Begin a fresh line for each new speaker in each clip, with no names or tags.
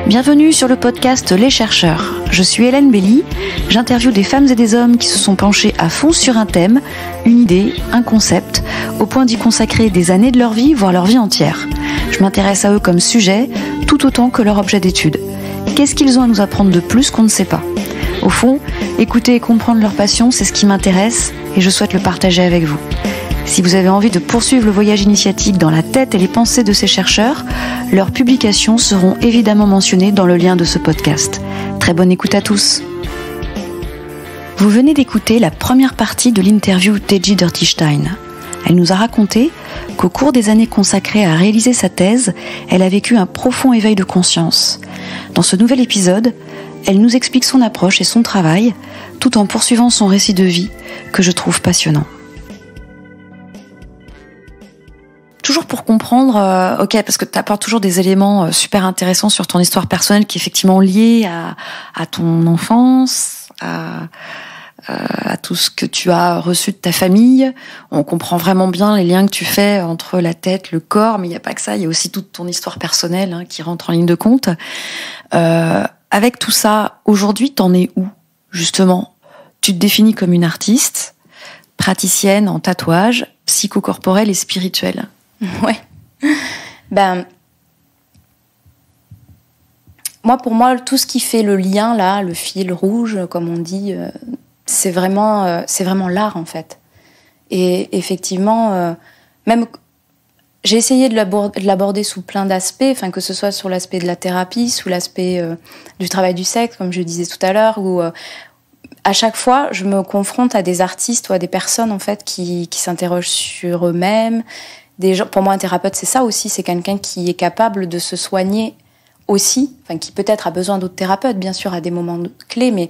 Bienvenue sur le podcast Les Chercheurs. Je suis Hélène Belly, j'interviewe des femmes et des hommes qui se sont penchés à fond sur un thème, une idée, un concept, au point d'y consacrer des années de leur vie, voire leur vie entière. Je m'intéresse à eux comme sujet, tout autant que leur objet d'étude. Qu'est-ce qu'ils ont à nous apprendre de plus qu'on ne sait pas ? Au fond, écouter et comprendre leur passion, c'est ce qui m'intéresse et je souhaite le partager avec vous. Si vous avez envie de poursuivre le voyage initiatique dans la tête et les pensées de ces chercheurs, leurs publications seront évidemment mentionnées dans le lien de ce podcast. Très bonne écoute à tous. Vous venez d'écouter la première partie de l'interview d'Edgy Dirtystein. Elle nous a raconté qu'au cours des années consacrées à réaliser sa thèse, elle a vécu un profond éveil de conscience. Dans ce nouvel épisode, elle nous explique son approche et son travail, tout en poursuivant son récit de vie, que je trouve passionnant. Toujours pour comprendre, parce que tu apportes toujours des éléments super intéressants sur ton histoire personnelle qui est effectivement liée à ton enfance, à tout ce que tu as reçu de ta famille. On comprend vraiment bien les liens que tu fais entre la tête, le corps, mais il n'y a pas que ça, il y a aussi toute ton histoire personnelle qui rentre en ligne de compte. Avec tout ça, aujourd'hui, t'en es où, justement ? Tu te définis comme une artiste, praticienne en tatouage, psychocorporel et spirituel.
Ouais. Pour moi, tout ce qui fait le lien, là, le fil rouge, comme on dit, c'est vraiment l'art, en fait. Et effectivement, même j'ai essayé de l'aborder sous plein d'aspects, que ce soit sur l'aspect de la thérapie, sous l'aspect du travail du sexe, comme je disais tout à l'heure, où à chaque fois, je me confronte à des artistes ou à des personnes, en fait, qui s'interrogent sur eux-mêmes. Pour moi, un thérapeute, c'est ça aussi, c'est quelqu'un qui est capable de se soigner aussi, qui peut-être a besoin d'autres thérapeutes, bien sûr, à des moments clés, mais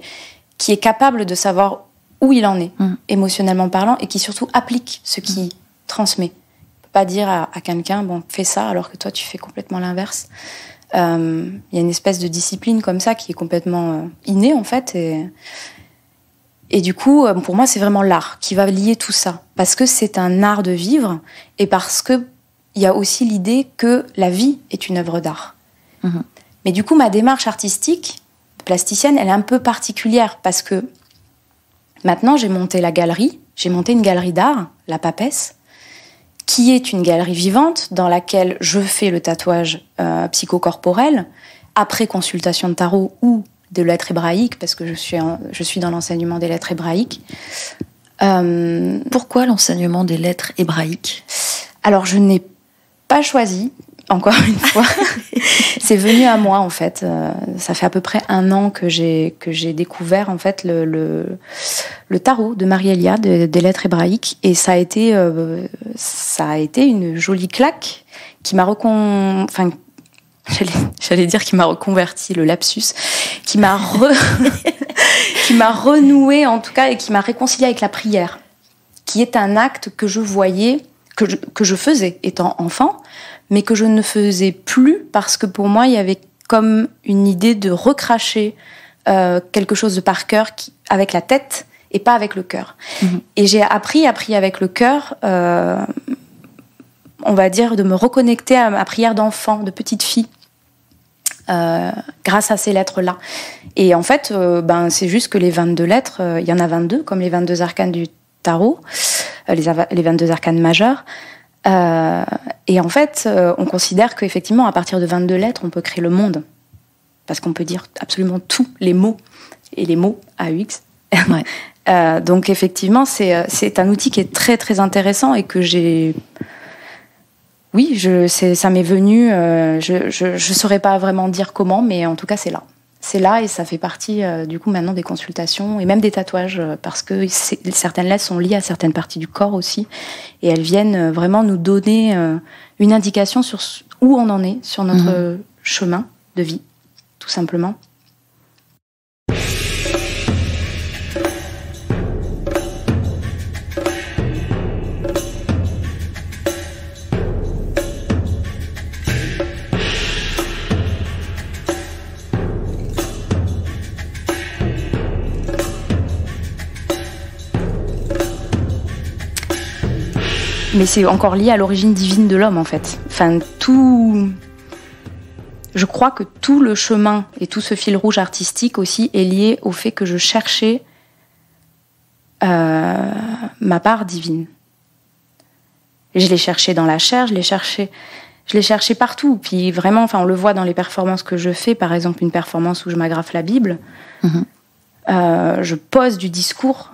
qui est capable de savoir où il en est, émotionnellement parlant, et qui surtout applique ce qu'il transmet. On peut pas dire à quelqu'un, fais ça, alors que toi, tu fais complètement l'inverse. Il y a une espèce de discipline comme ça qui est complètement innée, en fait, et du coup, pour moi, c'est vraiment l'art qui va lier tout ça. Parce que c'est un art de vivre et parce qu'il y a aussi l'idée que la vie est une œuvre d'art. Mmh. Mais du coup, ma démarche artistique, plasticienne, elle est un peu particulière parce que maintenant, j'ai monté une galerie d'art, la Papesse, qui est une galerie vivante dans laquelle je fais le tatouage psychocorporel après consultation de tarot ou de lettres hébraïques, parce que je suis dans l'enseignement des lettres hébraïques.
Pourquoi l'enseignement des lettres hébraïques ?
Alors, je n'ai pas choisi, encore une fois. C'est venu à moi, en fait. Ça fait à peu près 1 an que j'ai découvert, en fait, le tarot de Marie-Elia, des lettres hébraïques. Et ça a été une jolie claque qui m'a J'allais dire qui m'a reconverti, le lapsus, qui m'a renoué en tout cas et qui m'a réconcilié avec la prière, qui est un acte que je voyais, que je faisais étant enfant, mais que je ne faisais plus parce que pour moi il y avait comme une idée de recracher quelque chose de par cœur avec la tête et pas avec le cœur. Mmh. Et j'ai appris avec le cœur. On va dire, de me reconnecter à ma prière d'enfant, de petite fille, grâce à ces lettres-là. Et en fait, c'est juste que les 22 lettres, il y en a 22, comme les 22 arcanes du tarot, les 22 arcanes majeurs. Et en fait, on considère qu'effectivement, à partir de 22 lettres, on peut créer le monde. Parce qu'on peut dire absolument tous les mots, et les mots AUX. Ouais. Donc effectivement, c'est un outil qui est très, très intéressant et que j'ai... Oui, ça m'est venu, je saurais pas vraiment dire comment, mais en tout cas, c'est là. C'est là et ça fait partie, du coup, maintenant des consultations et même des tatouages, parce que certaines lettres sont liées à certaines parties du corps aussi, et elles viennent vraiment nous donner une indication sur où on en est sur notre chemin de vie, tout simplement. Mais c'est encore lié à l'origine divine de l'homme, en fait. Tout... je crois que tout le chemin et tout ce fil rouge artistique aussi est lié au fait que je cherchais ma part divine. Je l'ai cherché dans la chair, je l'ai cherché partout. Puis vraiment, enfin, on le voit dans les performances que je fais. Par exemple, une performance où je m'agrafe la Bible. Je pose du discours,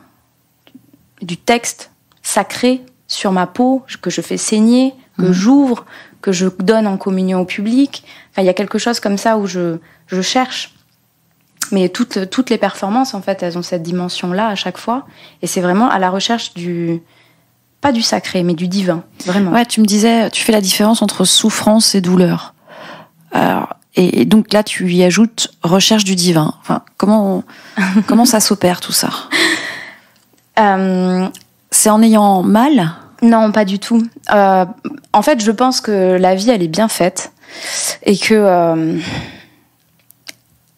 du texte sacré sur ma peau, que je fais saigner, que j'ouvre, que je donne en communion au public. Enfin, il y a quelque chose comme ça où je cherche. Mais toutes les performances, en fait, elles ont cette dimension-là à chaque fois. Et c'est vraiment à la recherche pas du sacré, mais du divin, vraiment.
Ouais, tu me disais, tu fais la différence entre souffrance et douleur. Alors, et donc là, tu y ajoutes recherche du divin. Enfin, comment ça s'opère tout ça ? C'est en ayant mal ?
Non, pas du tout. En fait, je pense que la vie, elle est bien faite. Et que...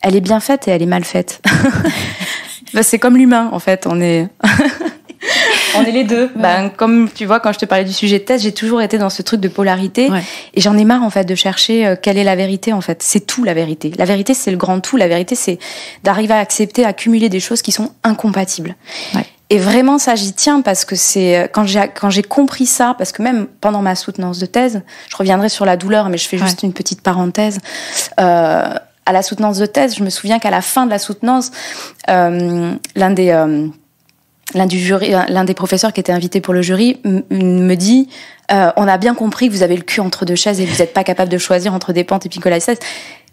elle est bien faite et elle est mal faite. C'est comme l'humain, en fait. On est les deux. Ouais. Comme tu vois, quand je te parlais du sujet de thèse, j'ai toujours été dans ce truc de polarité. Ouais. Et j'en ai marre, en fait, de chercher quelle est la vérité, en fait. C'est tout, la vérité. La vérité, c'est le grand tout. La vérité, c'est d'arriver à accepter, à cumuler des choses qui sont incompatibles. Ouais. Et vraiment, ça, j'y tiens parce que c'est quand j'ai compris ça, parce que même pendant ma soutenance de thèse, je reviendrai sur la douleur, mais je fais juste une petite parenthèse. À la soutenance de thèse, je me souviens qu'à la fin de la soutenance, l'un des professeurs qui était invité pour le jury me dit on a bien compris que vous avez le cul entre deux chaises et que vous n'êtes pas capable de choisir entre des pentes et Nicolas XVI.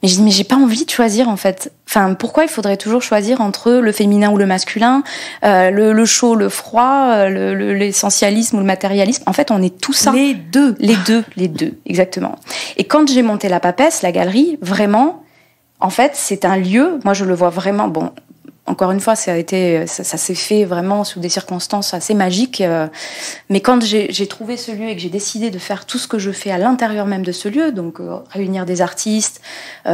Mais je dis mais j'ai pas envie de choisir en fait. Enfin, pourquoi il faudrait toujours choisir entre le féminin ou le masculin, le chaud, le froid, l'essentialisme ou le matérialisme. En fait, on est tout ça.
Les deux,
exactement. Et quand j'ai monté la Papesse, la galerie, vraiment, en fait, c'est un lieu. Moi, je le vois vraiment. Bon. Encore une fois, ça s'est fait vraiment sous des circonstances assez magiques. Mais quand j'ai trouvé ce lieu et que j'ai décidé de faire tout ce que je fais à l'intérieur même de ce lieu, donc réunir des artistes,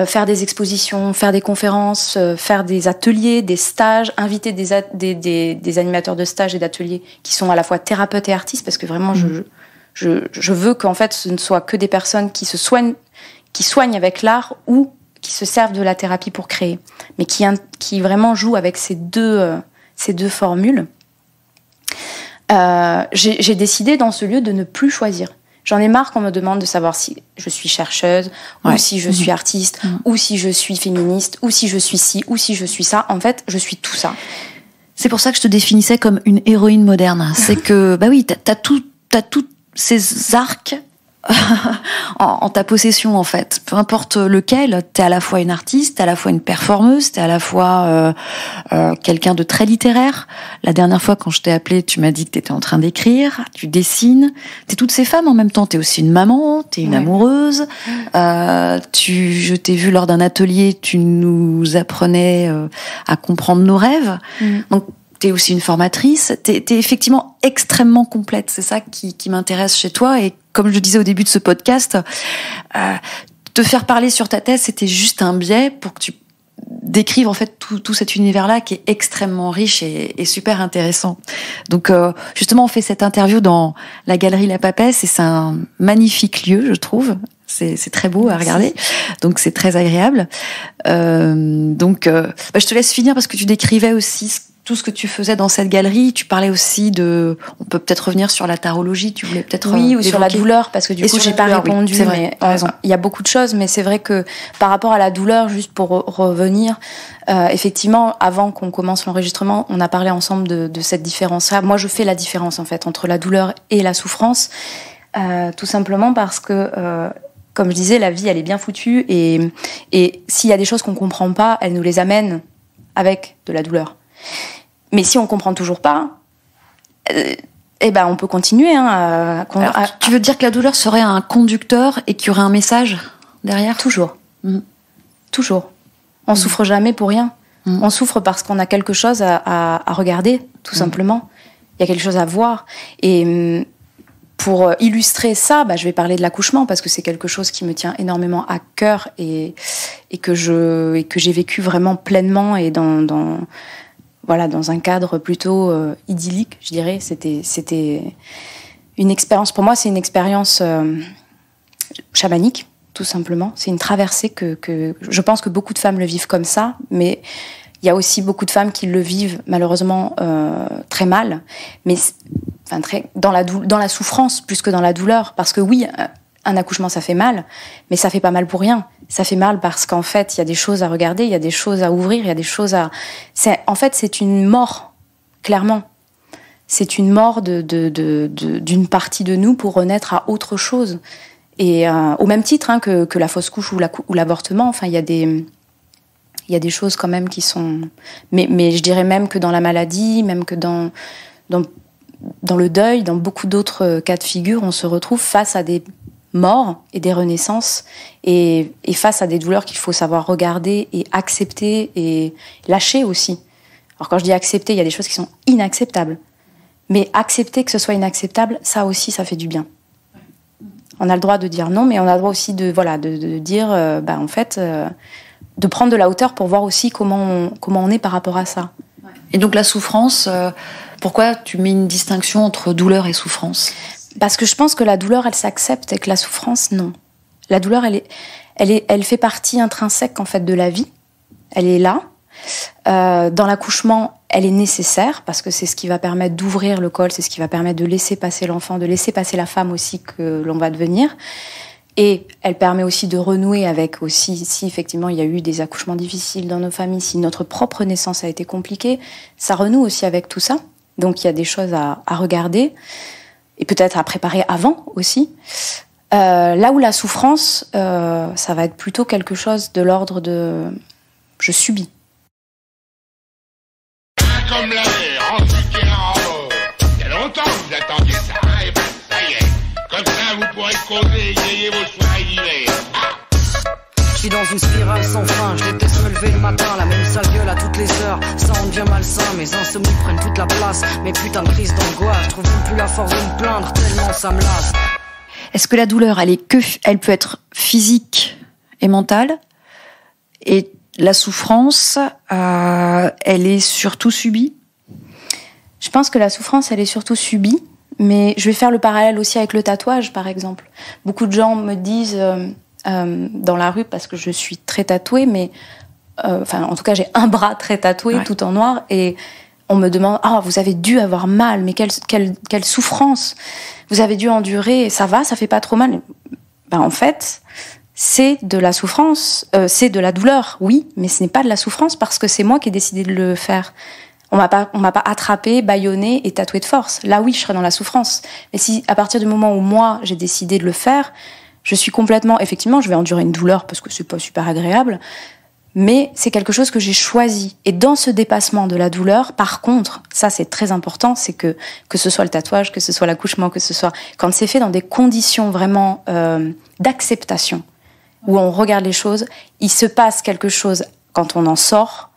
faire des expositions, faire des conférences, faire des ateliers, des stages, inviter des animateurs de stages et d'ateliers qui sont à la fois thérapeutes et artistes, parce que vraiment, je veux qu'en fait, ce ne soit que des personnes qui soignent avec l'art ou qui se servent de la thérapie pour créer, mais qui vraiment jouent avec ces deux formules. J'ai décidé dans ce lieu de ne plus choisir. J'en ai marre qu'on me demande de savoir si je suis chercheuse, ou si je suis artiste, ou si je suis féministe, ou si je suis ci, ou si je suis ça. En fait, je suis tout ça.
C'est pour ça que je te définissais comme une héroïne moderne. C'est que, bah oui, t'as tous ces arcs en ta possession, en fait. Peu importe lequel, t'es à la fois une artiste, t'es à la fois une performeuse, t'es à la fois quelqu'un de très littéraire. La dernière fois, quand je t'ai appelé, tu m'as dit que t'étais en train d'écrire, tu dessines. T'es toutes ces femmes en même temps. T'es aussi une maman, t'es une amoureuse. Je t'ai vu lors d'un atelier, tu nous apprenais à comprendre nos rêves. Donc, t'es aussi une formatrice. T'es effectivement extrêmement complète. C'est ça qui m'intéresse chez toi. Et comme je le disais au début de ce podcast, te faire parler sur ta thèse, c'était juste un biais pour que tu décrives en fait tout cet univers-là qui est extrêmement riche et super intéressant. Donc justement, on fait cette interview dans la galerie La Papesse et c'est un magnifique lieu, je trouve. C'est très beau à regarder, donc c'est très agréable. Je te laisse finir parce que tu décrivais aussi tout ce que tu faisais dans cette galerie. Tu parlais aussi on peut peut-être revenir sur la tarologie, tu voulais peut-être
ou sur la douleur, parce que du coup j'ai pas répondu,
c'est vrai,
mais il y a beaucoup de choses, mais c'est vrai que par rapport à la douleur, juste pour revenir, effectivement, avant qu'on commence l'enregistrement, on a parlé ensemble de cette différence-là. Moi, je fais la différence en fait entre la douleur et la souffrance, tout simplement parce que comme je disais, la vie elle est bien foutue et s'il y a des choses qu'on comprend pas, elle nous les amène avec de la douleur. Mais si on comprend toujours pas, on peut continuer.
Tu veux dire que la douleur serait un conducteur et qu'il y aurait un message derrière ?
Toujours. Toujours. On souffre jamais pour rien. On souffre parce qu'on a quelque chose à regarder, tout simplement. Il y a quelque chose à voir. Et pour illustrer ça, je vais parler de l'accouchement parce que c'est quelque chose qui me tient énormément à cœur et que j'ai vécu vraiment pleinement et dans un cadre plutôt idyllique, je dirais. C'était une expérience, pour moi, c'est une expérience chamanique, tout simplement. C'est une traversée que je pense que beaucoup de femmes le vivent comme ça, mais il y a aussi beaucoup de femmes qui le vivent malheureusement très mal, mais dans la souffrance plus que dans la douleur. Parce que oui, un accouchement ça fait mal, mais ça fait pas mal pour rien. Ça fait mal parce qu'en fait il y a des choses à regarder, il y a des choses à ouvrir, il y a des choses à... En fait c'est une mort, clairement. C'est une mort d'une partie de nous pour renaître à autre chose. Et au même titre que la fausse couche ou l'avortement, enfin il y a des choses quand même qui sont... Mais je dirais même que dans la maladie, même que dans le deuil, dans beaucoup d'autres cas de figure, on se retrouve face à des morts et des renaissances et face à des douleurs qu'il faut savoir regarder et accepter et lâcher aussi. Alors quand je dis accepter, il y a des choses qui sont inacceptables. Mais accepter que ce soit inacceptable, ça aussi, ça fait du bien. On a le droit de dire non, mais on a le droit aussi de dire, en fait... de prendre de la hauteur pour voir aussi comment on est par rapport à ça.
Et donc la souffrance, pourquoi tu mets une distinction entre douleur et souffrance ?
Parce que je pense que la douleur, elle s'accepte et que la souffrance, non. La douleur, elle fait partie intrinsèque en fait de la vie. Elle est là. Dans l'accouchement, elle est nécessaire parce que c'est ce qui va permettre d'ouvrir le col, c'est ce qui va permettre de laisser passer l'enfant, de laisser passer la femme aussi que l'on va devenir. Et elle permet aussi de renouer avec aussi, si effectivement il y a eu des accouchements difficiles dans nos familles, si notre propre naissance a été compliquée, ça renoue aussi avec tout ça. Donc il y a des choses à regarder et peut-être à préparer avant aussi. Là où la souffrance, ça va être plutôt quelque chose de l'ordre de « je subis ».
Comme l'air, en soutien en haut. Il y a longtemps que vous attendiez ça, et ben ça y est. Comme ça, vous pourrez causer et égayer vos soirées d'hiver.
Je suis dans une spirale sans fin, je déteste me lever le matin, la même sale gueule à toutes les heures. Ça en devient malsain, mes insomnies prennent toute la place. Mes putains de crises d'angoisse, je trouve même plus la force de me plaindre, tellement ça me lasse.
Est-ce que la douleur, elle peut être physique et mentale, et la souffrance, elle est surtout subie ?
Je pense que la souffrance, elle est surtout subie. Mais je vais faire le parallèle aussi avec le tatouage, par exemple. Beaucoup de gens me disent dans la rue, parce que je suis très tatouée, mais en tout cas, j'ai un bras très tatoué, tout en noir, et on me demande « Ah, vous avez dû avoir mal, mais quelle souffrance vous avez dû endurer, ça va, ça fait pas trop mal ?» En fait, c'est de la souffrance, c'est de la douleur, oui, mais ce n'est pas de la souffrance parce que c'est moi qui ai décidé de le faire. On m'a pas attrapé, bâillonné et tatoué de force. Là, oui, je serais dans la souffrance. Mais si, à partir du moment où moi, j'ai décidé de le faire, je suis complètement... Effectivement, je vais endurer une douleur parce que c'est pas super agréable, mais c'est quelque chose que j'ai choisi. Et dans ce dépassement de la douleur, par contre, ça, c'est très important, c'est que ce soit le tatouage, que ce soit l'accouchement, que ce soit... Quand c'est fait dans des conditions vraiment d'acceptation, où on regarde les choses, il se passe quelque chose quand on en sort,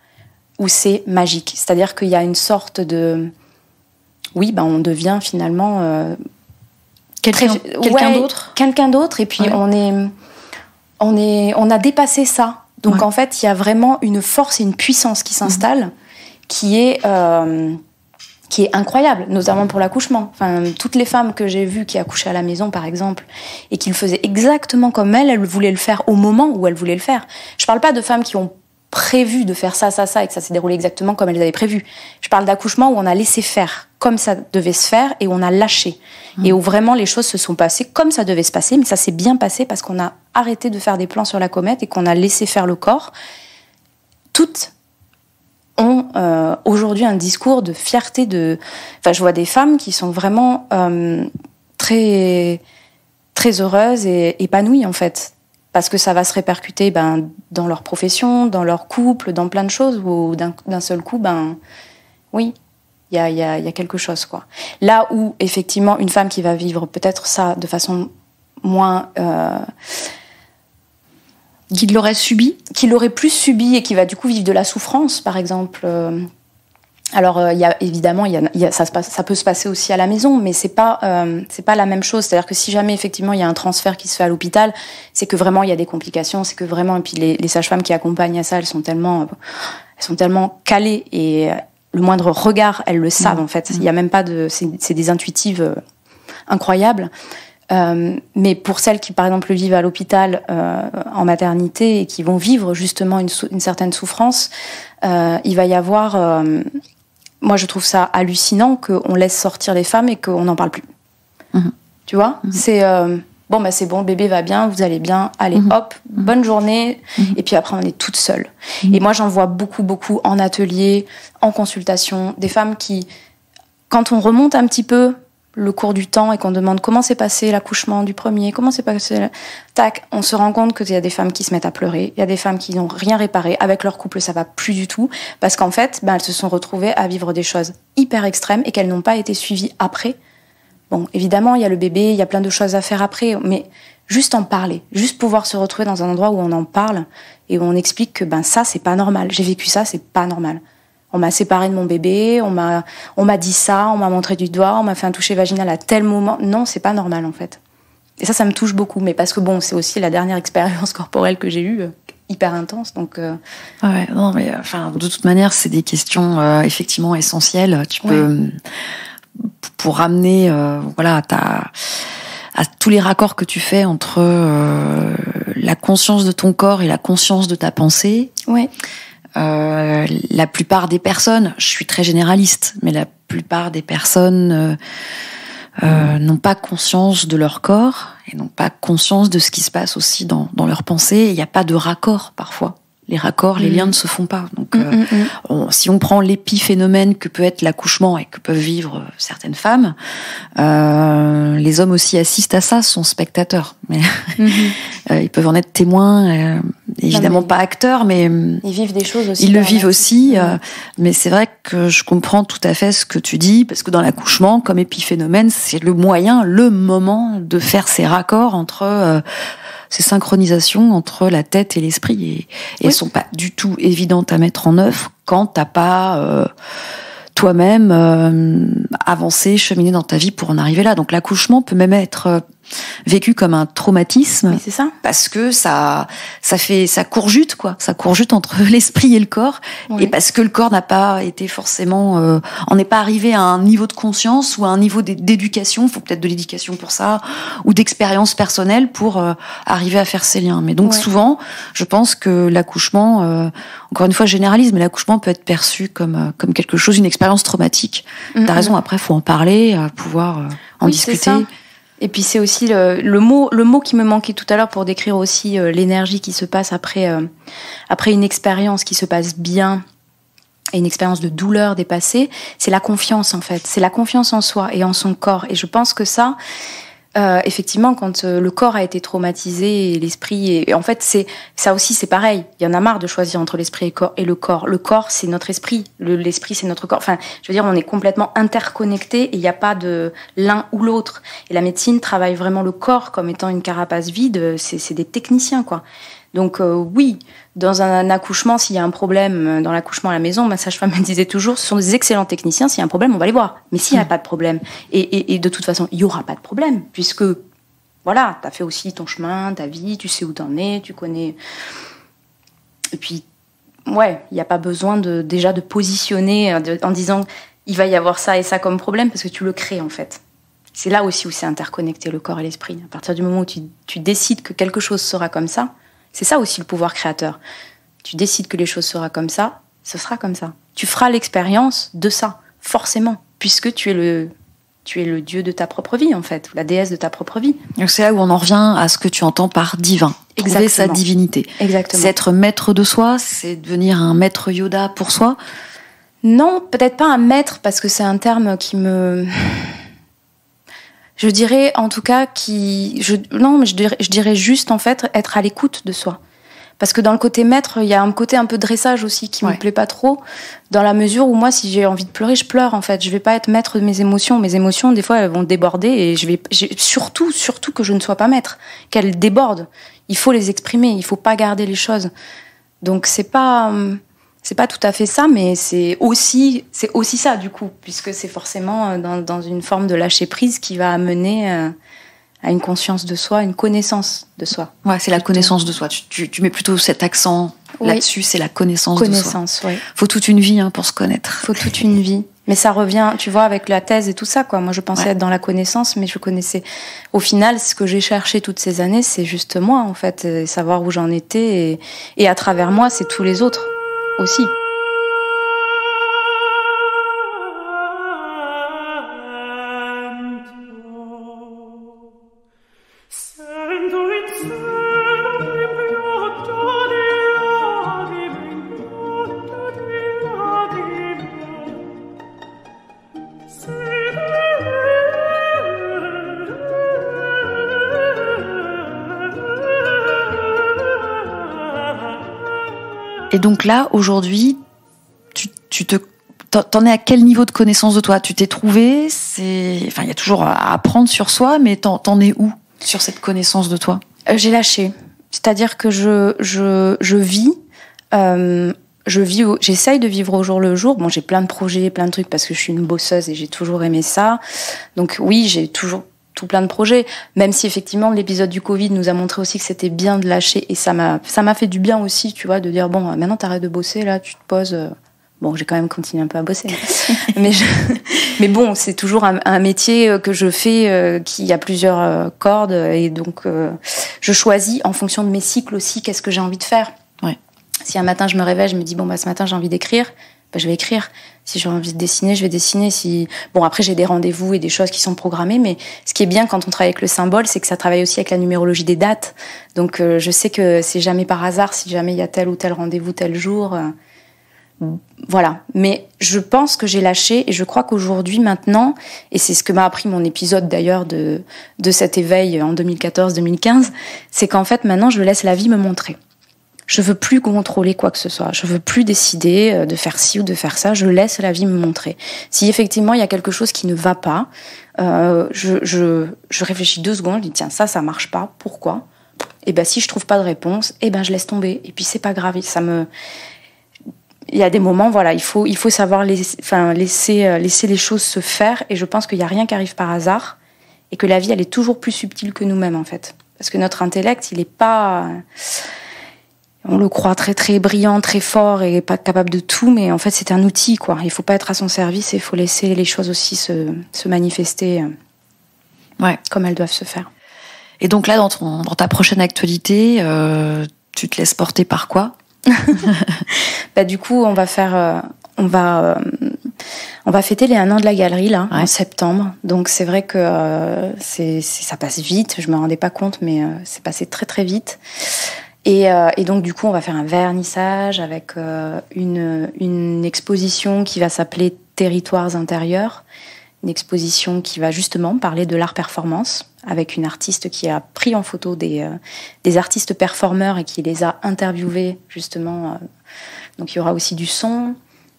où c'est magique. C'est-à-dire qu'il y a une sorte de... Oui, on devient finalement...
quelqu'un d'autre.
Quelqu'un d'autre, et puis on a dépassé ça. Donc en fait, il y a vraiment une force et une puissance qui s'installe, qui est incroyable, notamment pour l'accouchement. Enfin, toutes les femmes que j'ai vues qui accouchaient à la maison, par exemple, et qui le faisaient exactement comme elles voulaient le faire au moment où elles voulaient le faire. Je parle pas de femmes qui ont prévu de faire ça, et que ça s'est déroulé exactement comme elles avaient prévu. Je parle d'accouchement où on a laissé faire comme ça devait se faire et on a lâché. Et où vraiment les choses se sont passées comme ça devait se passer, mais ça s'est bien passé parce qu'on a arrêté de faire des plans sur la comète et qu'on a laissé faire le corps. Toutes ont aujourd'hui un discours de fierté. Enfin, je vois des femmes qui sont vraiment très, très heureuses et épanouies, en fait. Parce que ça va se répercuter dans leur profession, dans leur couple, dans plein de choses, où d'un seul coup, oui, il y a quelque chose, quoi. Là où, effectivement, une femme qui va vivre peut-être ça de façon moins...
Qui l'aurait subi ?
Qui l'aurait plus subi et qui va du coup vivre de la souffrance, par exemple. Alors, il y a évidemment, ça peut se passer aussi à la maison, mais c'est pas la même chose. C'est-à-dire que si jamais effectivement il y a un transfert qui se fait à l'hôpital, c'est que vraiment il y a des complications, c'est que vraiment, et puis les sages-femmes qui accompagnent à ça, elles sont tellement calées et le moindre regard, elles le savent en fait. Il y a même pas c'est des intuitives incroyables. Mais pour celles qui, par exemple, vivent à l'hôpital en maternité et qui vont vivre justement une certaine souffrance, il va y avoir... moi, je trouve ça hallucinant qu'on laisse sortir les femmes et qu'on n'en parle plus. Tu vois, c'est... bon, c'est bon, le bébé va bien, vous allez bien, allez, hop, bonne journée. Et puis après, on est toute seule. Et moi, j'en vois beaucoup, beaucoup en atelier, en consultation, des femmes qui, quand on remonte un petit peu le cours du temps et qu'on demande comment s'est passé l'accouchement du premier, comment s'est passé... Tac, on se rend compte qu'il y a des femmes qui se mettent à pleurer, il y a des femmes qui n'ont rien réparé. Avec leur couple, ça va plus du tout. Parce qu'en fait, elles se sont retrouvées à vivre des choses hyper extrêmes et qu'elles n'ont pas été suivies après. Bon, évidemment, il y a le bébé, il y a plein de choses à faire après, mais juste en parler, juste pouvoir se retrouver dans un endroit où on en parle et où on explique que ça, c'est pas normal. J'ai vécu ça, c'est pas normal. On m'a séparée de mon bébé, on m'a dit ça, on m'a montré du doigt, on m'a fait un toucher vaginal à tel moment. Non, c'est pas normal, en fait. Et ça me touche beaucoup, mais parce que c'est aussi la dernière expérience corporelle que j'ai eue, hyper intense, donc...
Ouais, non, mais de toute manière, c'est des questions effectivement essentielles. Tu peux... pour ramener à tous les raccords que tu fais entre la conscience de ton corps et la conscience de ta pensée.
Ouais.
La plupart des personnes, je suis très généraliste, mais la plupart des personnes n'ont pas conscience de leur corps et n'ont pas conscience de ce qui se passe aussi dans leur pensée. Il n'y a pas de raccord parfois. Les raccords, les liens ne se font pas. Donc, si on prend l'épiphénomène que peut être l'accouchement et que peuvent vivre certaines femmes, les hommes aussi assistent à ça, sont spectateurs. Mais ils peuvent en être témoins, évidemment pas acteurs, mais
ils vivent des choses aussi.
Ils le vivent aussi, mais c'est vrai que je comprends tout à fait ce que tu dis, parce que dans l'accouchement, comme épiphénomène, c'est le moyen, le moment de faire ces raccords entre... ces synchronisations entre la tête et l'esprit, et elles sont pas du tout évidentes à mettre en œuvre quand t'as pas toi-même avancé, cheminé dans ta vie pour en arriver là. Donc l'accouchement peut même être vécu comme un traumatisme.
Oui, c'est ça.
Parce que ça courgute, quoi. Ça courgute entre l'esprit et le corps. Oui. Et parce que le corps n'a pas été forcément, on n'est pas arrivé à un niveau de conscience ou à un niveau d'éducation. Il faut peut-être de l'éducation pour ça, ou d'expérience personnelle pour arriver à faire ces liens. Mais donc souvent, je pense que l'accouchement, encore une fois, je généralise, mais l'accouchement peut être perçu comme quelque chose, une expérience traumatique. T'as raison. Après, faut en parler, pouvoir en discuter.
C'est ça. Et puis c'est aussi le mot qui me manquait tout à l'heure pour décrire aussi l'énergie qui se passe après une expérience qui se passe bien et une expérience de douleur dépassée, c'est la confiance en fait. C'est la confiance en soi et en son corps. Et je pense que ça, effectivement, quand le corps a été traumatisé et l'esprit, et en fait ça aussi c'est pareil. Il y en a marre de choisir entre l'esprit et le corps. Le corps c'est notre esprit, l'esprit c'est notre corps. Enfin, je veux dire, on est complètement interconnectés et il n'y a pas de l'un ou l'autre. Et la médecine travaille vraiment le corps comme étant une carapace vide. C'est des techniciens quoi. Donc oui, dans un accouchement, s'il y a un problème dans l'accouchement à la maison, ma sage-femme me disait toujours, ce sont des excellents techniciens, s'il y a un problème, on va les voir. Mais s'il n'y a pas de problème, et de toute façon, il n'y aura pas de problème, puisque, voilà, tu as fait aussi ton chemin, ta vie, tu sais où t'en es, tu connais... Et puis, ouais, il n'y a pas besoin déjà de positionner en disant, il va y avoir ça et ça comme problème, parce que tu le crées, en fait. C'est là aussi où c'est interconnecté, le corps et l'esprit. À partir du moment où tu décides que quelque chose sera comme ça, c'est ça aussi le pouvoir créateur. Tu décides que les choses seront comme ça, ce sera comme ça. Tu feras l'expérience de ça, forcément, puisque tu es le dieu de ta propre vie, en fait, ou la déesse de ta propre vie.
Donc c'est là où on en revient à ce que tu entends par divin. Trouver sa divinité.
Exactement.
C'est être maître de soi, c'est devenir un maître Yoda pour soi.
Non, peut-être pas un maître, parce que c'est un terme qui me... Je dirais, en tout cas, je dirais juste, en fait, être à l'écoute de soi. Parce que dans le côté maître, il y a un côté un peu dressage aussi qui me plaît pas trop, dans la mesure où moi, si j'ai envie de pleurer, je pleure, en fait. Je vais pas être maître de mes émotions. Mes émotions, des fois, elles vont déborder et surtout que je ne sois pas maître, qu'elles débordent. Il faut les exprimer, il faut pas garder les choses. Donc, c'est pas tout à fait ça, mais c'est aussi ça, du coup, puisque c'est forcément dans une forme de lâcher prise qui va amener à une conscience de soi, une connaissance de soi.
Ouais, c'est la connaissance de soi. Tu mets plutôt cet accent là-dessus, c'est la connaissance de soi.
Connaissance, oui.
Faut toute une vie pour se connaître.
Faut toute une vie. Mais ça revient, tu vois, avec la thèse et tout ça, quoi. Moi, je pensais être dans la connaissance, mais je connaissais. Au final, ce que j'ai cherché toutes ces années, c'est juste moi, en fait, et savoir où j'en étais, et à travers moi, c'est tous les autres aussi.
Et donc là, aujourd'hui, t'en es à quel niveau de connaissance de toi? Tu t'es trouvé? Il y a toujours à apprendre sur soi, mais t'en es où sur cette connaissance de toi?
J'ai lâché. C'est-à-dire que je vis, j'essaye de vivre au jour le jour. Bon, j'ai plein de projets, plein de trucs parce que je suis une bosseuse et j'ai toujours aimé ça. Donc oui, j'ai toujours tout plein de projets, même si effectivement l'épisode du Covid nous a montré aussi que c'était bien de lâcher, et ça m'a fait du bien aussi, tu vois, de dire bon, maintenant t'arrêtes de bosser, là tu te poses. Bon, j'ai quand même continué un peu à bosser, mais bon, c'est toujours un métier que je fais qui a plusieurs cordes, et donc je choisis en fonction de mes cycles aussi qu'est-ce que j'ai envie de faire.
Ouais.
Si un matin je me réveille, je me dis bon, ce matin j'ai envie d'écrire, je vais écrire. Si j'ai envie de dessiner, je vais dessiner. Bon, après, j'ai des rendez-vous et des choses qui sont programmées, mais ce qui est bien quand on travaille avec le symbole, c'est que ça travaille aussi avec la numérologie des dates. Donc, je sais que c'est jamais par hasard si jamais il y a tel ou tel rendez-vous tel jour. Voilà. Mais je pense que j'ai lâché, et je crois qu'aujourd'hui, maintenant, et c'est ce que m'a appris mon épisode d'ailleurs de cet éveil en 2014-2015, c'est qu'en fait, maintenant, je laisse la vie me montrer. Je veux plus contrôler quoi que ce soit. Je veux plus décider de faire ci ou de faire ça. Je laisse la vie me montrer. Si effectivement il y a quelque chose qui ne va pas, je réfléchis 2 secondes. Je dis tiens, ça marche pas. Pourquoi? Et si je trouve pas de réponse, je laisse tomber. Et puis c'est pas grave. Il y a des moments, voilà, il faut savoir laisser les choses se faire. Et je pense qu'il y a rien qui arrive par hasard, et que la vie elle est toujours plus subtile que nous-mêmes en fait. Parce que notre intellect, il est pas. On le croit très très brillant, très fort et pas capable de tout, mais en fait c'est un outil, quoi. Il faut pas être à son service, et il faut laisser les choses aussi se manifester comme elles doivent se faire.
Et donc là, dans ta prochaine actualité, tu te laisses porter par quoi?
Du coup, on va fêter les 1 an de la galerie là, en septembre. Donc c'est vrai que ça passe vite. Je me rendais pas compte, mais c'est passé très très vite. Et donc du coup, on va faire un vernissage avec une exposition qui va s'appeler Territoires intérieurs. Une exposition qui va justement parler de l'art performance, avec une artiste qui a pris en photo des artistes performeurs et qui les a interviewés justement. Donc il y aura aussi du son.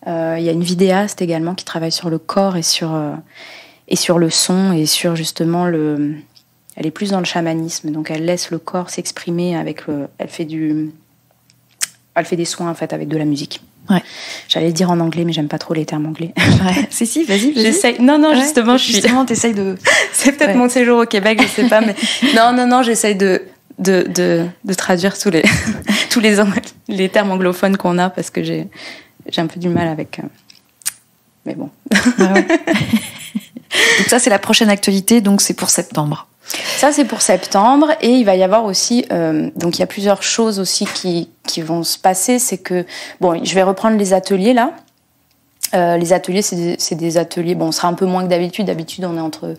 Il y a une vidéaste également qui travaille sur le corps et sur le son, et sur justement elle est plus dans le chamanisme, donc elle laisse le corps s'exprimer elle fait des soins en fait avec de la musique.
Ouais.
J'allais le dire en anglais, mais j'aime pas trop les termes anglais.
Ouais. Si, vas-y.
J'essaye. Non, justement,
t'essayes de.
C'est peut-être mon séjour au Québec, je sais pas, mais non, j'essaye de traduire tous les termes anglophones qu'on a, parce que j'ai un peu du mal avec. Mais bon.
Ouais. Donc ça, c'est la prochaine actualité, donc c'est pour septembre.
Ça, c'est pour septembre, et il va y avoir aussi... donc, il y a plusieurs choses aussi qui vont se passer. C'est que... Bon, je vais reprendre les ateliers, là. Les ateliers, c'est des ateliers... Bon, on sera un peu moins que d'habitude. D'habitude, on est entre,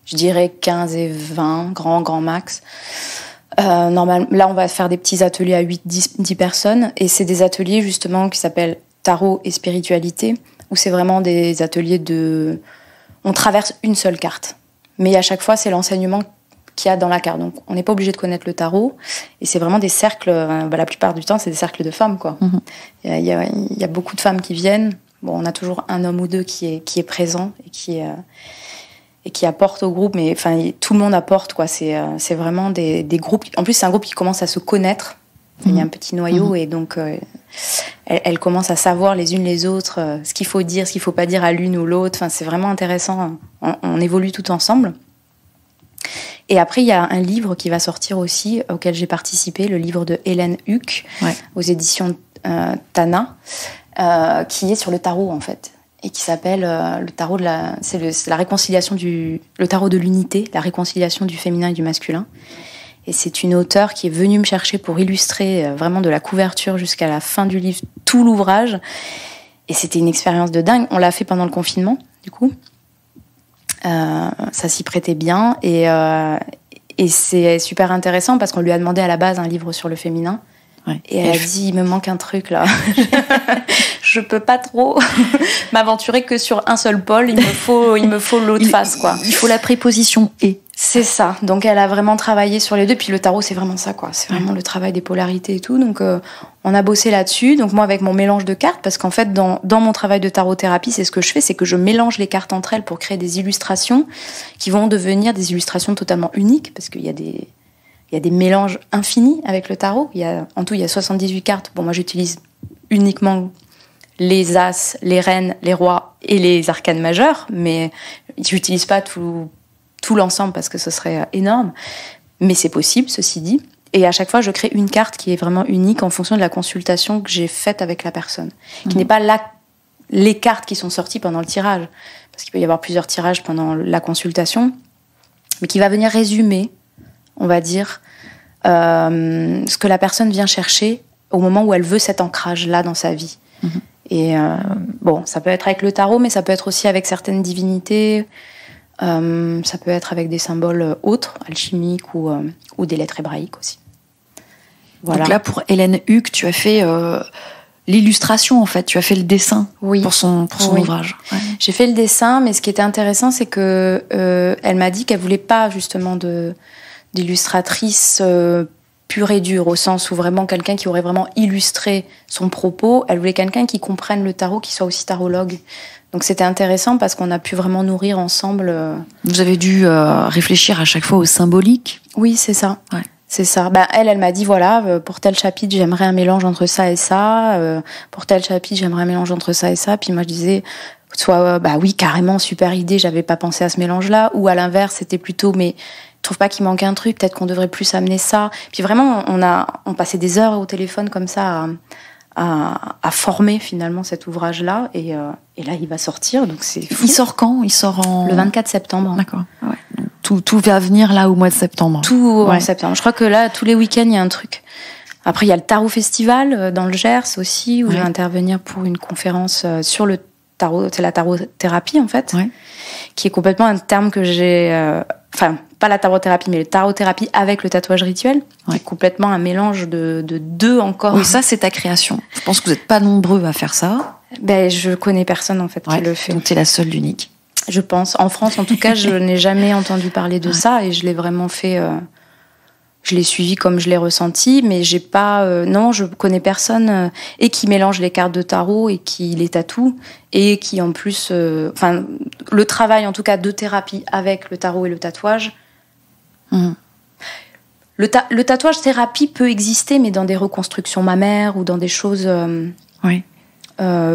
je dirais, 15 et 20, grand max. Normalement, là, on va faire des petits ateliers à 8-10 personnes. Et c'est des ateliers, justement, qui s'appellent Tarot et Spiritualité, où c'est vraiment des ateliers de... On traverse une seule carte. Mais à chaque fois, c'est l'enseignement qu'il y a dans la carte. Donc, on n'est pas obligé de connaître le tarot. Et c'est vraiment des cercles... la plupart du temps, c'est des cercles de femmes, quoi. Mm-hmm. Il y a beaucoup de femmes qui viennent. Bon, on a toujours un homme ou deux qui est présent et qui apporte au groupe. Mais tout le monde apporte, quoi. C'est vraiment des groupes... En plus, c'est un groupe qui commence à se connaître. Mm-hmm. Il y a un petit noyau, et donc... elles commencent à savoir les unes les autres ce qu'il faut dire, ce qu'il faut pas dire à l'une ou l'autre. C'est vraiment intéressant. On évolue tout ensemble. Et après, il y a un livre qui va sortir aussi, auquel j'ai participé, le livre de Hélène Huck, aux éditions Tana, qui est sur le tarot, en fait, et qui s'appelle le tarot c'est la réconciliation le tarot de l'unité, la réconciliation du féminin et du masculin. Et c'est une auteure qui est venue me chercher pour illustrer vraiment de la couverture jusqu'à la fin du livre, tout l'ouvrage. Et c'était une expérience de dingue. On l'a fait pendant le confinement, du coup. Ça s'y prêtait bien. Et c'est super intéressant parce qu'on lui a demandé à la base un livre sur le féminin. Ouais. Et elle a dit, il me manque un truc là. Je peux pas trop m'aventurer que sur un seul pôle. Il me faut l'autre face, quoi.
Il faut la préposition « et ».
C'est ça. Donc elle a vraiment travaillé sur les deux. Puis le tarot, c'est vraiment ça, quoi. C'est vraiment le travail des polarités et tout. Donc on a bossé là-dessus. Donc moi, avec mon mélange de cartes, parce qu'en fait, dans mon travail de tarot-thérapie, c'est ce que je fais, c'est que je mélange les cartes entre elles pour créer des illustrations qui vont devenir des illustrations totalement uniques, parce qu'il y a des mélanges infinis avec le tarot. En tout, il y a 78 cartes. Bon, moi, j'utilise uniquement les as, les reines, les rois et les arcanes majeurs, mais j'utilise pas tout l'ensemble parce que ce serait énorme. Mais c'est possible, ceci dit. Et à chaque fois, je crée une carte qui est vraiment unique en fonction de la consultation que j'ai faite avec la personne. Qui n'est pas les cartes qui sont sorties pendant le tirage. Parce qu'il peut y avoir plusieurs tirages pendant la consultation. Mais qui va venir résumer, on va dire, ce que la personne vient chercher au moment où elle veut cet ancrage-là dans sa vie. Et bon, ça peut être avec le tarot, mais ça peut être aussi avec certaines divinités. Ça peut être avec des symboles autres, alchimiques ou des lettres hébraïques aussi.
Voilà. Donc là, pour Hélène Huck, tu as fait l'illustration, en fait. Tu as fait le dessin pour son ouvrage. Ouais.
J'ai fait le dessin, mais ce qui était intéressant, c'est que elle m'a dit qu'elle voulait pas justement d'illustratrice pure et dure, au sens où vraiment quelqu'un qui aurait vraiment illustré son propos. Elle voulait quelqu'un qui comprenne le tarot, qui soit aussi tarologue. Donc c'était intéressant parce qu'on a pu vraiment nourrir ensemble.
Vous avez dû réfléchir à chaque fois au symbolique.
Oui, c'est ça.
Ouais.
C'est ça. Elle m'a dit, voilà, pour tel chapitre, j'aimerais un mélange entre ça et ça. Pour tel chapitre, j'aimerais un mélange entre ça et ça. Puis moi, je disais, soit, oui, carrément, super idée, j'avais pas pensé à ce mélange-là. Ou à l'inverse, c'était plutôt, mais je trouve pas qu'il manque un truc, peut-être qu'on devrait plus amener ça. Puis vraiment, on passait des heures au téléphone comme ça à former finalement cet ouvrage-là. Et là, il va sortir, donc c'est fou.
Il sort quand ? Il sort le
24 septembre.
D'accord. Ouais. Tout va venir là au mois de septembre.
Tout en septembre. Je crois que là, tous les week-ends, il y a un truc. Après, il y a le Tarot Festival dans le Gers aussi, où je vais intervenir pour une conférence sur le tarot. C'est la tarot-thérapie, en fait, qui est complètement un terme que j'ai... Enfin, pas la tarot-thérapie, mais le tarot-thérapie avec le tatouage rituel, qui est complètement un mélange de deux encore.
Oui, ça, c'est ta création. Je pense que vous n'êtes pas nombreux à faire ça.
Je connais personne, en fait, qui le fait.
Donc, t'es la seule, l'unique.
Je pense. En France, en tout cas, je n'ai jamais entendu parler de ça et je l'ai vraiment fait... je l'ai suivi comme je l'ai ressenti, mais j'ai pas... non, je connais personne et qui mélange les cartes de tarot et qui les tatoue et qui, en plus... le travail, en tout cas, de thérapie avec le tarot et le tatouage... Le tatouage thérapie peut exister, mais dans des reconstructions mammaires ou dans des choses...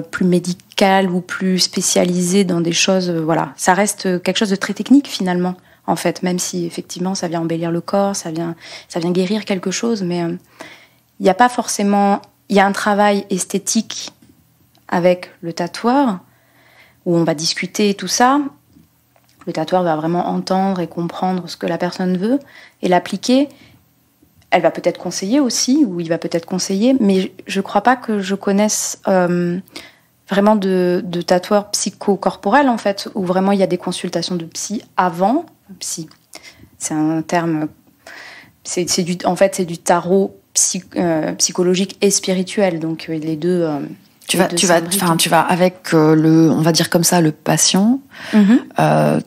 plus médicales ou plus spécialisées dans des choses, voilà. Ça reste quelque chose de très technique finalement, en fait, même si effectivement ça vient embellir le corps, ça vient guérir quelque chose, mais il n'y a pas forcément, il y a un travail esthétique avec le tatoueur où on va discuter tout ça. Le tatoueur va vraiment entendre et comprendre ce que la personne veut et l'appliquer. Elle va peut-être conseiller aussi, ou il va peut-être conseiller, mais je ne crois pas que je connaisse vraiment de tatoueurs psychocorporels, en fait, où vraiment il y a des consultations de psy avant. Psy, c'est un terme... En fait, c'est du tarot psychologique et spirituel, donc les deux...
Tu vas avec on va dire comme ça, le patient,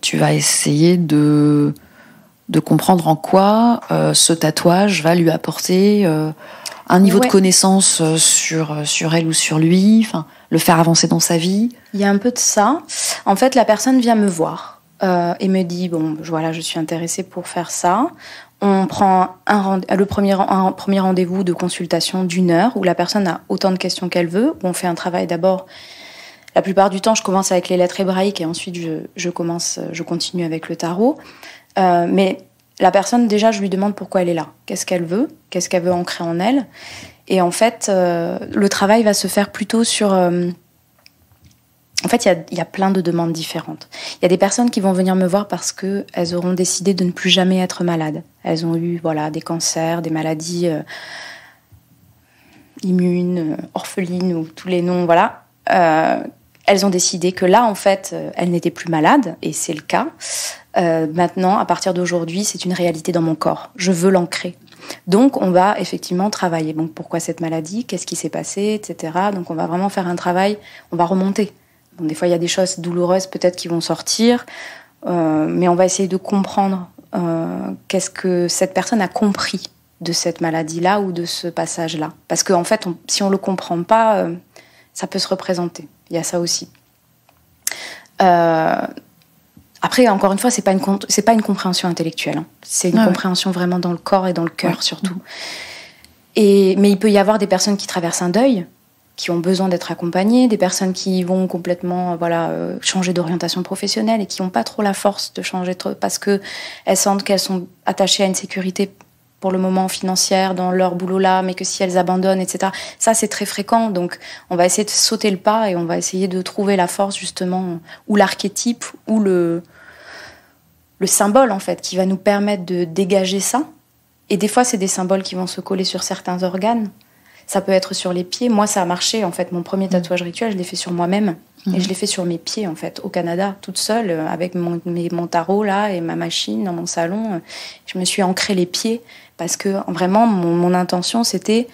tu vas essayer de comprendre en quoi ce tatouage va lui apporter un niveau de connaissance sur elle ou sur lui, le faire avancer dans sa vie.
Il y a un peu de ça. En fait, la personne vient me voir et me dit, je suis intéressée pour faire ça. On prend un premier rendez-vous de consultation d'1 heure où la personne a autant de questions qu'elle veut, où on fait un travail d'abord. La plupart du temps, je commence avec les lettres hébraïques et ensuite je continue avec le tarot. Mais la personne, déjà, je lui demande pourquoi elle est là. Qu'est-ce qu'elle veut ancrer en elle. Et en fait, le travail va se faire plutôt sur... En fait, il y a plein de demandes différentes. Il y a des personnes qui vont venir me voir parce qu'elles auront décidé de ne plus jamais être malades. Elles ont eu des cancers, des maladies immunes, orphelines, ou tous les noms, voilà. Elles ont décidé que là, en fait, elles n'étaient plus malades, et c'est le cas. Maintenant, à partir d'aujourd'hui, c'est une réalité dans mon corps. Je veux l'ancrer. Donc, on va effectivement travailler. Donc, pourquoi cette maladie ? Qu'est-ce qui s'est passé, etc. Donc, on va vraiment faire un travail, on va remonter. Bon, des fois, il y a des choses douloureuses peut-être qui vont sortir, mais on va essayer de comprendre qu'est-ce que cette personne a compris de cette maladie-là ou de ce passage-là. Parce qu'en fait, si on ne le comprend pas, ça peut se représenter. Il y a ça aussi. Après, encore une fois, c'est pas une compréhension intellectuelle. Hein. C'est une compréhension vraiment dans le corps et dans le cœur, surtout. Mais il peut y avoir des personnes qui traversent un deuil, qui ont besoin d'être accompagnées, des personnes qui vont complètement changer d'orientation professionnelle et qui n'ont pas trop la force de changer parce qu'elles sentent qu'elles sont attachées à une sécurité pour le moment financière dans leur boulot-là, mais que si elles abandonnent, etc. Ça, c'est très fréquent. Donc, on va essayer de sauter le pas et on va essayer de trouver la force, justement, ou l'archétype, ou le symbole, en fait, qui va nous permettre de dégager ça. Et des fois, c'est des symboles qui vont se coller sur certains organes. Ça peut être sur les pieds. Moi, ça a marché, en fait. Mon premier tatouage rituel, je l'ai fait sur moi-même. Et je l'ai fait sur mes pieds, en fait, au Canada, toute seule, avec mon tarot, là, et ma machine dans mon salon. Je me suis ancrée les pieds parce que, vraiment, mon intention, c'était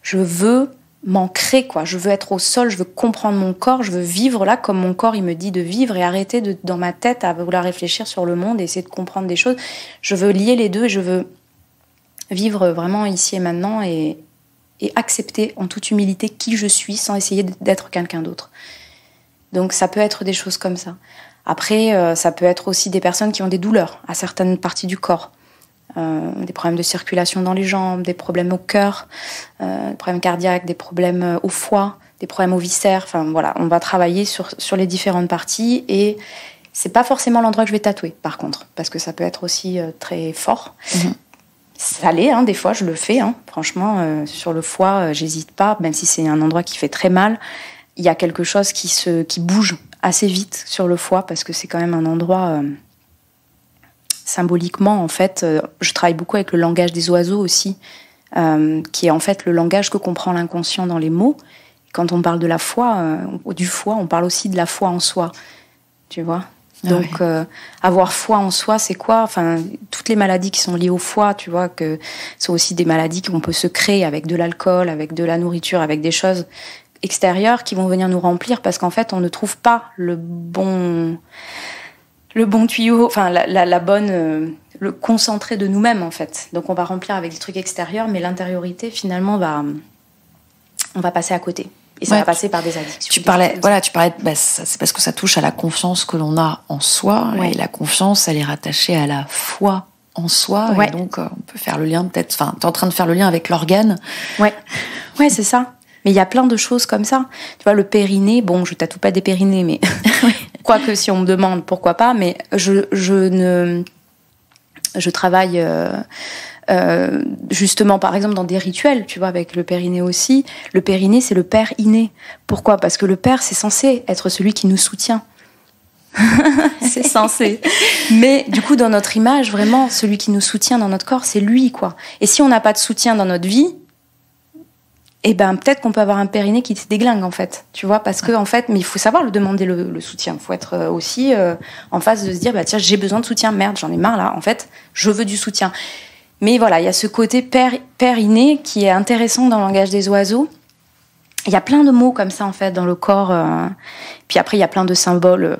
je veux m'ancrer, quoi. Je veux être au sol, je veux comprendre mon corps, je veux vivre là comme mon corps, il me dit de vivre et arrêter dans ma tête à vouloir réfléchir sur le monde et essayer de comprendre des choses. Je veux lier les deux et je veux vivre vraiment ici et maintenant et accepter en toute humilité qui je suis sans essayer d'être quelqu'un d'autre. Donc ça peut être des choses comme ça. Après, ça peut être aussi des personnes qui ont des douleurs à certaines parties du corps. Des problèmes de circulation dans les jambes, des problèmes au cœur, des problèmes cardiaques, des problèmes au foie, des problèmes aux viscères. Enfin voilà, on va travailler sur les différentes parties et c'est pas forcément l'endroit que je vais tatouer par contre, parce que ça peut être aussi très fort. Ça l'est, des fois je le fais, franchement, sur le foie, j'hésite pas, même si c'est un endroit qui fait très mal, il y a quelque chose qui bouge assez vite sur le foie, parce que c'est quand même un endroit, symboliquement, en fait, je travaille beaucoup avec le langage des oiseaux aussi, qui est en fait le langage que comprend l'inconscient dans les mots. Quand on parle de la foi, du foie, on parle aussi de la foi en soi, tu vois. Donc, avoir foi en soi, c'est quoi ? Enfin, toutes les maladies qui sont liées au foie, tu vois, que sont aussi des maladies qu'on peut se créer avec de l'alcool, avec de la nourriture, avec des choses extérieures qui vont venir nous remplir parce qu'en fait, on ne trouve pas le bon tuyau, enfin, la bonne, le concentré de nous-mêmes, en fait. Donc, on va remplir avec des trucs extérieurs, mais l'intériorité, finalement, on va passer à côté. Et ça va passer par des addictions.
Tu parlais, c'est parce que ça touche à la confiance que l'on a en soi. Ouais. Et la confiance, elle est rattachée à la foi en soi. Ouais. Et donc, on peut faire le lien peut-être... Enfin, t'es en train de faire le lien avec l'organe.
Ouais, c'est ça. Mais il y a plein de choses comme ça. Tu vois, le périnée, bon, je tatoue pas des périnées, mais... Quoique, si on me demande, pourquoi pas. Mais je travaille... justement, par exemple, dans des rituels, tu vois, avec le périnée aussi. Le périnée, c'est le père inné. Pourquoi ? Parce que le père, c'est censé être celui qui nous soutient. C'est censé. Mais du coup, dans notre image, vraiment, celui qui nous soutient dans notre corps, c'est lui, quoi. Et si on n'a pas de soutien dans notre vie, eh ben, peut-être qu'on peut avoir un périnée qui se déglingue, en fait. Tu vois, parce que, en fait, mais il faut savoir le demander, le soutien. Il faut être aussi en phase de se dire, bah, tiens, j'ai besoin de soutien. Merde, j'en ai marre, là. En fait, je veux du soutien. Mais voilà, il y a ce côté père inné qui est intéressant dans le langage des oiseaux. Il y a plein de mots comme ça, en fait, dans le corps. Puis après, il y a plein de symboles,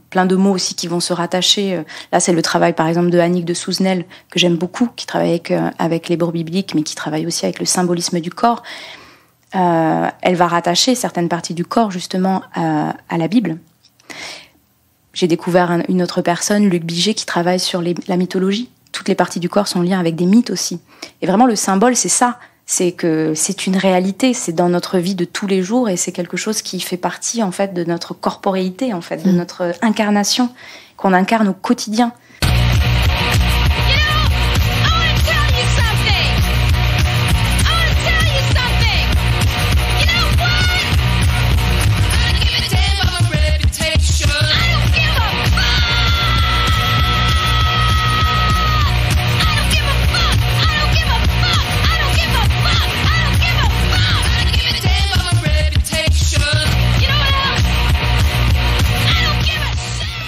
plein de mots aussi qui vont se rattacher. Là, c'est le travail, par exemple, de Annick de Souzenel, que j'aime beaucoup, qui travaille avec l'hébreu biblique, mais qui travaille aussi avec le symbolisme du corps. Elle va rattacher certaines parties du corps, justement, à la Bible. J'ai découvert une autre personne, Luc Biget, qui travaille sur la mythologie. Toutes les parties du corps sont liées avec des mythes aussi. Et vraiment, le symbole, c'est ça. C'est que c'est une réalité, c'est dans notre vie de tous les jours et c'est quelque chose qui fait partie, en fait, de notre corporéité, en fait, de notre incarnation, qu'on incarne au quotidien.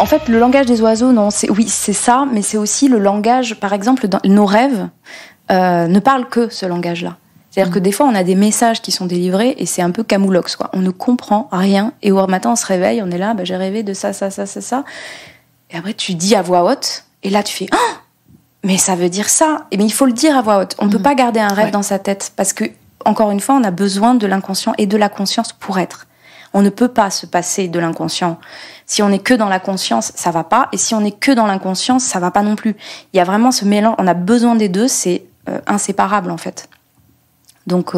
En fait, le langage des oiseaux, non, c'est ça, mais c'est aussi le langage, par exemple, dans nos rêves ne parlent que ce langage-là. C'est-à-dire que des fois, on a des messages qui sont délivrés et c'est un peu camoulox, quoi. On ne comprend rien et au matin, on se réveille, on est là, j'ai rêvé de ça. Et après, tu dis à voix haute et là, tu fais « Oh, mais ça veut dire ça !» Et bien, il faut le dire à voix haute. On ne peut pas garder un rêve dans sa tête parce que, encore une fois, on a besoin de l'inconscient et de la conscience pour être. On ne peut pas se passer de l'inconscient. Si on n'est que dans la conscience, ça va pas. Et si on n'est que dans l'inconscience, ça va pas non plus. Il y a vraiment ce mélange. On a besoin des deux. C'est inséparable, en fait. Donc,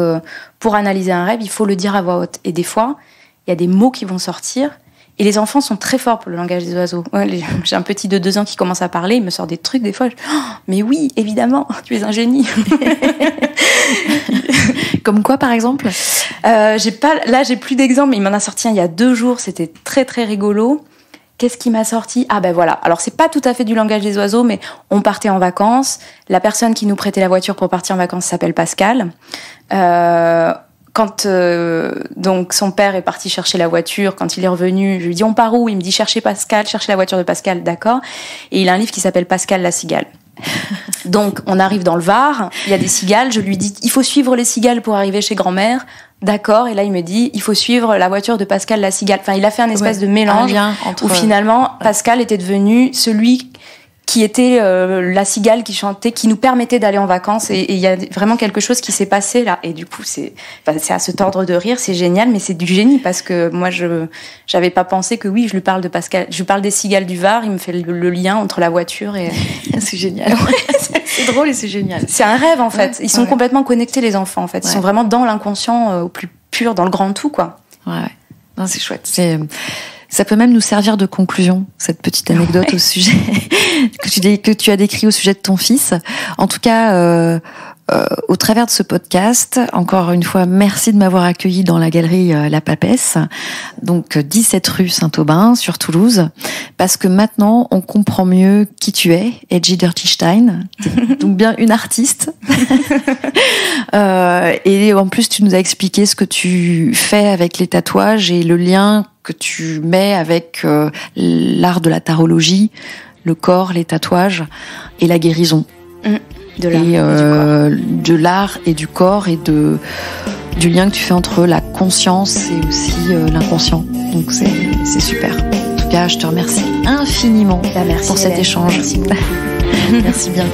pour analyser un rêve, il faut le dire à voix haute. Et des fois, il y a des mots qui vont sortir. Et les enfants sont très forts pour le langage des oiseaux. Ouais, j'ai un petit de 2 ans qui commence à parler, il me sort des trucs des fois. Mais oui, évidemment, tu es un génie.
Comme quoi, par exemple ?
J'ai plus d'exemples, mais il m'en a sorti un il y a 2 jours. C'était très très rigolo. Qu'est-ce qui m'a sorti ? Ah ben voilà. Alors c'est pas tout à fait du langage des oiseaux, mais on partait en vacances. La personne qui nous prêtait la voiture pour partir en vacances s'appelle Pascal. Quand donc son père est parti chercher la voiture, quand il est revenu, je lui dis on part où ? Il me dit chercher la voiture de Pascal, d'accord. Et il a un livre qui s'appelle Pascal la cigale. Donc on arrive dans le Var, il y a des cigales, je lui dis il faut suivre les cigales pour arriver chez grand-mère, d'accord. Et là il me dit il faut suivre la voiture de Pascal la cigale. Enfin il a fait un espèce de mélange où finalement Pascal était devenu celui qui était la cigale qui chantait, qui nous permettait d'aller en vacances. Et il y a vraiment quelque chose qui s'est passé là. Et du coup, c'est à se tordre de rire, c'est génial, mais c'est du génie parce que moi, j'avais pas pensé que oui, je lui parle de Pascal. Je lui parle des cigales du Var, il me fait le lien entre la voiture et...
C'est génial. C'est drôle et c'est génial.
C'est un rêve, en fait. Ils sont complètement connectés, les enfants, en fait. Ils sont vraiment dans l'inconscient au plus pur, dans le grand tout, quoi.
Ouais. Non, c'est chouette. Ça peut même nous servir de conclusion, cette petite anecdote au sujet que tu as décrit au sujet de ton fils. En tout cas, au travers de ce podcast, encore une fois, merci de m'avoir accueilli dans la galerie La Papesse, donc 17 rue Saint-Aubin, sur Toulouse, parce que maintenant, on comprend mieux qui tu es, Edgy Dirty Stein, donc bien une artiste. Et en plus, tu nous as expliqué ce que tu fais avec les tatouages et le lien que tu mets avec l'art de la tarologie, le corps, les tatouages et la guérison. De l'art et du corps et du lien que tu fais entre la conscience et aussi l'inconscient. Donc c'est super. En tout cas, je te remercie infiniment pour cet échange.
Merci beaucoup.
Merci bien.